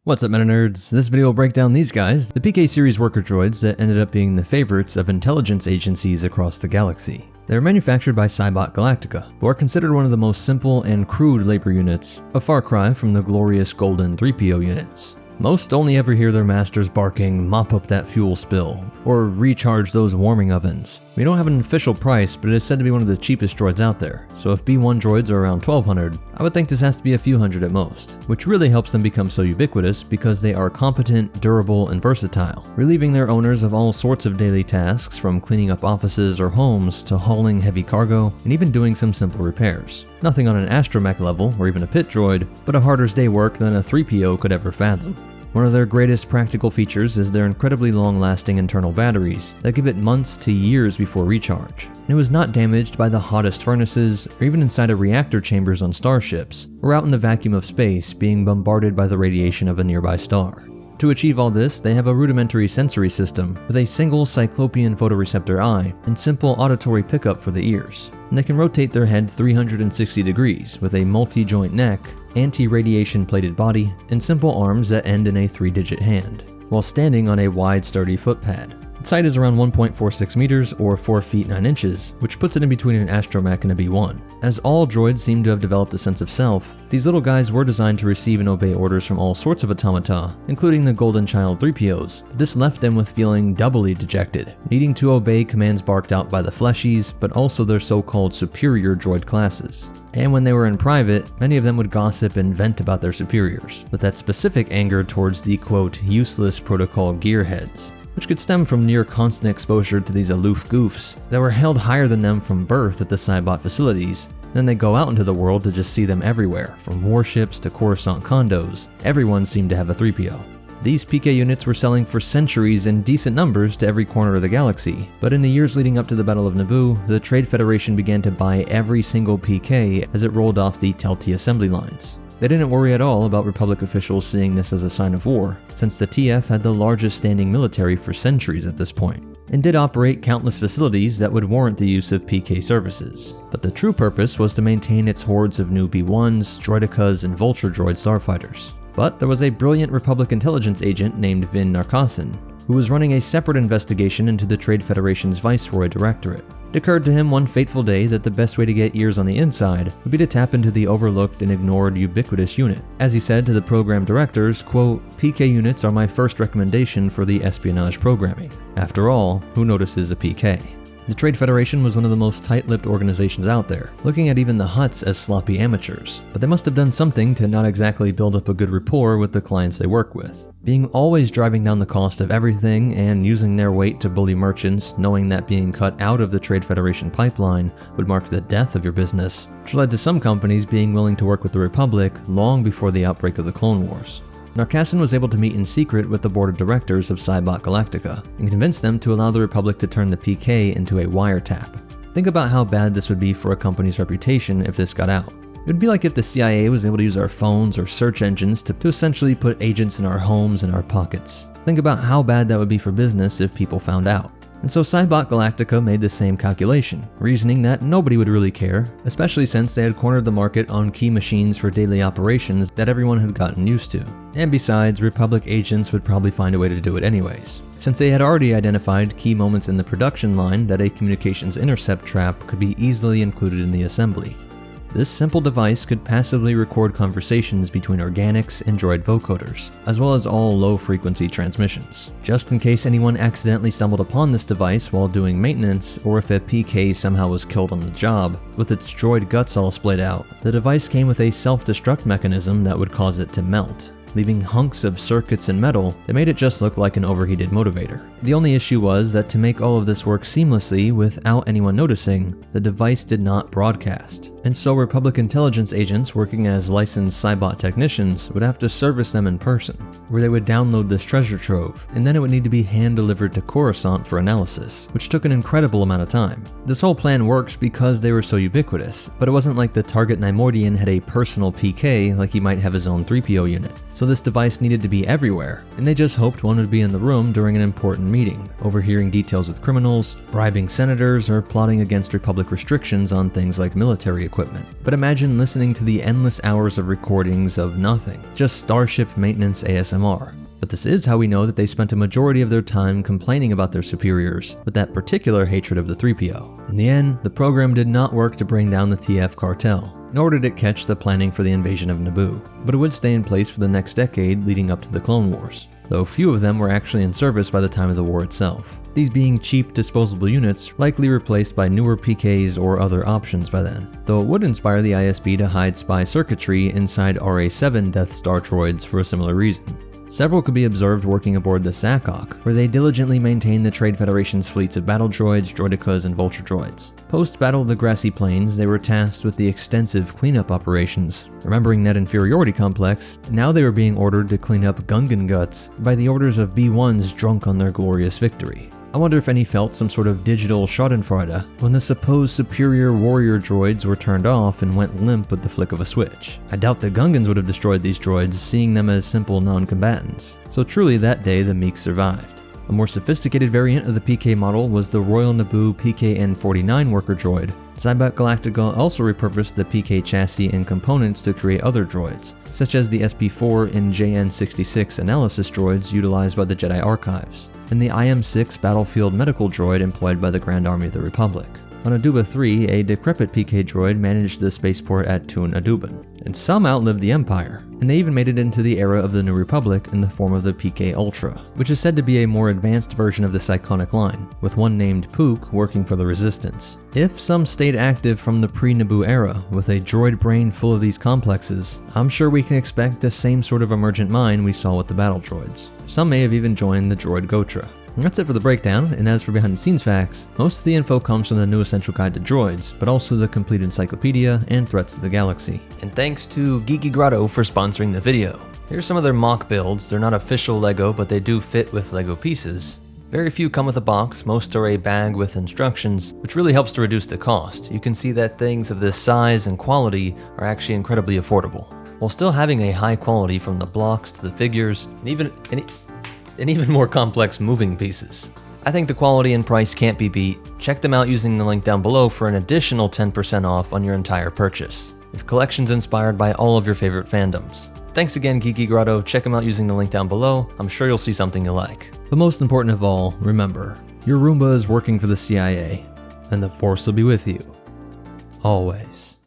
What's up, meta nerds? This video will break down these guys, the PK series worker droids that ended up being the favorites of intelligence agencies across the galaxy. They were manufactured by Cybot Galactica, but are considered one of the most simple and crude labor units, a far cry from the glorious golden 3PO units. Most only ever hear their masters barking, "Mop up that fuel spill," or "Recharge those warming ovens." We don't have an official price, but it is said to be one of the cheapest droids out there, so if B1 droids are around 1200, I would think this has to be a few hundred at most, which really helps them become so ubiquitous because they are competent, durable, and versatile, relieving their owners of all sorts of daily tasks from cleaning up offices or homes to hauling heavy cargo, and even doing some simple repairs. Nothing on an astromech level, or even a pit droid, but a harder day's work than a 3PO could ever fathom. One of their greatest practical features is their incredibly long-lasting internal batteries that give it months to years before recharge. And it was not damaged by the hottest furnaces, or even inside of reactor chambers on starships, or out in the vacuum of space being bombarded by the radiation of a nearby star. To achieve all this, they have a rudimentary sensory system with a single cyclopean photoreceptor eye and simple auditory pickup for the ears. And they can rotate their head 360 degrees with a multi-joint neck, anti-radiation plated body, and simple arms that end in a 3-digit hand, while standing on a wide, sturdy footpad. Its height is around 1.46 meters or 4 feet 9 inches, which puts it in between an astromech and a B1. As all droids seem to have developed a sense of self, these little guys were designed to receive and obey orders from all sorts of automata, including the Golden Child 3POs, but this left them with feeling doubly dejected, needing to obey commands barked out by the fleshies, but also their so-called superior droid classes. And when they were in private, many of them would gossip and vent about their superiors, with that specific anger towards the quote, useless protocol gearheads, which could stem from near constant exposure to these aloof goofs that were held higher than them from birth at the Cybot facilities. Then they go out into the world to just see them everywhere, from warships to Coruscant condos. Everyone seemed to have a 3PO. These PK units were selling for centuries in decent numbers to every corner of the galaxy, but in the years leading up to the Battle of Naboo, the Trade Federation began to buy every single PK as it rolled off the Telti assembly lines. They didn't worry at all about Republic officials seeing this as a sign of war, since the TF had the largest standing military for centuries at this point, and did operate countless facilities that would warrant the use of PK services. But the true purpose was to maintain its hordes of new B1s, Droidicas, and Vulture droid starfighters. But there was a brilliant Republic intelligence agent named Vin Narcosson, who was running a separate investigation into the Trade Federation's Viceroy Directorate. It occurred to him one fateful day that the best way to get ears on the inside would be to tap into the overlooked and ignored ubiquitous unit. As he said to the program directors, quote, "PK units are my first recommendation for the espionage programming. After all, who notices a PK?" The Trade Federation was one of the most tight-lipped organizations out there, looking at even the Hutts as sloppy amateurs. But they must have done something to not exactly build up a good rapport with the clients they work with. Being always driving down the cost of everything and using their weight to bully merchants, knowing that being cut out of the Trade Federation pipeline would mark the death of your business, which led to some companies being willing to work with the Republic long before the outbreak of the Clone Wars. Narcosson was able to meet in secret with the board of directors of Cybot Galactica and convince them to allow the Republic to turn the PK into a wiretap. Think about how bad this would be for a company's reputation if this got out. It would be like if the CIA was able to use our phones or search engines to essentially put agents in our homes and our pockets. Think about how bad that would be for business if people found out. And so Cybot Galactica made the same calculation, reasoning that nobody would really care, especially since they had cornered the market on key machines for daily operations that everyone had gotten used to. And besides, Republic agents would probably find a way to do it anyways, since they had already identified key moments in the production line that a communications intercept trap could be easily included in the assembly. This simple device could passively record conversations between organics and droid vocoders, as well as all low-frequency transmissions. Just in case anyone accidentally stumbled upon this device while doing maintenance, or if a PK somehow was killed on the job, with its droid guts all splayed out, the device came with a self-destruct mechanism that would cause it to melt, leaving hunks of circuits and metal that made it just look like an overheated motivator. The only issue was that to make all of this work seamlessly without anyone noticing, the device did not broadcast. And so Republic intelligence agents working as licensed Cybot technicians would have to service them in person, where they would download this treasure trove, and then it would need to be hand-delivered to Coruscant for analysis, which took an incredible amount of time. This whole plan works because they were so ubiquitous, but it wasn't like the target Neimoidian had a personal PK like he might have his own 3PO unit. so this device needed to be everywhere, and they just hoped one would be in the room during an important meeting, overhearing details with criminals, bribing senators, or plotting against Republic restrictions on things like military equipment. But imagine listening to the endless hours of recordings of nothing, just Starship maintenance ASMR. But this is how we know that they spent a majority of their time complaining about their superiors, with that particular hatred of the 3PO. In the end, the program did not work to bring down the TF cartel, nor did it catch the planning for the invasion of Naboo, but it would stay in place for the next decade leading up to the Clone Wars, though few of them were actually in service by the time of the war itself, these being cheap disposable units likely replaced by newer PKs or other options by then, though it would inspire the ISB to hide spy circuitry inside RA-7 Death Star droids for a similar reason. Several could be observed working aboard the Sakok, where they diligently maintained the Trade Federation's fleets of battle droids, droidicas, and vulture droids. Post-battle of the grassy plains, they were tasked with the extensive cleanup operations. Remembering that inferiority complex, now they were being ordered to clean up Gungan guts by the orders of B1s drunk on their glorious victory. I wonder if any felt some sort of digital schadenfreude when the supposed superior warrior droids were turned off and went limp with the flick of a switch. I doubt the Gungans would have destroyed these droids, seeing them as simple non-combatants. So truly that day the Meeks survived. A more sophisticated variant of the PK model was the Royal Naboo PKN-49 worker droid. Cybot Galactica also repurposed the PK chassis and components to create other droids, such as the SP-4 and JN-66 analysis droids utilized by the Jedi Archives, and the IM-6 battlefield medical droid employed by the Grand Army of the Republic. On Aduba 3, a decrepit PK droid managed the spaceport at Tun Aduban, and some outlived the Empire, and they even made it into the era of the New Republic in the form of the PK Ultra, which is said to be a more advanced version of this iconic line, with one named Pook working for the Resistance. If some stayed active from the pre-Naboo era, with a droid brain full of these complexes, I'm sure we can expect the same sort of emergent mind we saw with the battle droids. Some may have even joined the droid Gotra. And that's it for the breakdown, and as for behind the scenes facts, most of the info comes from the New Essential Guide to Droids, but also the complete encyclopedia and Threats to the Galaxy. And thanks to Geeky Grotto for sponsoring the video. Here's some of their mock builds. They're not official LEGO, but they do fit with LEGO pieces. Very few come with a box, most are a bag with instructions, which really helps to reduce the cost. You can see that things of this size and quality are actually incredibly affordable, while still having a high quality from the blocks to the figures, and even more complex moving pieces. I think the quality and price can't be beat. Check them out using the link down below for an additional 10% off on your entire purchase, with collections inspired by all of your favorite fandoms. Thanks again, Geeky Grotto. Check them out using the link down below. I'm sure you'll see something you like. But most important of all, remember, your Roomba is working for the CIA, and the Force will be with you, always.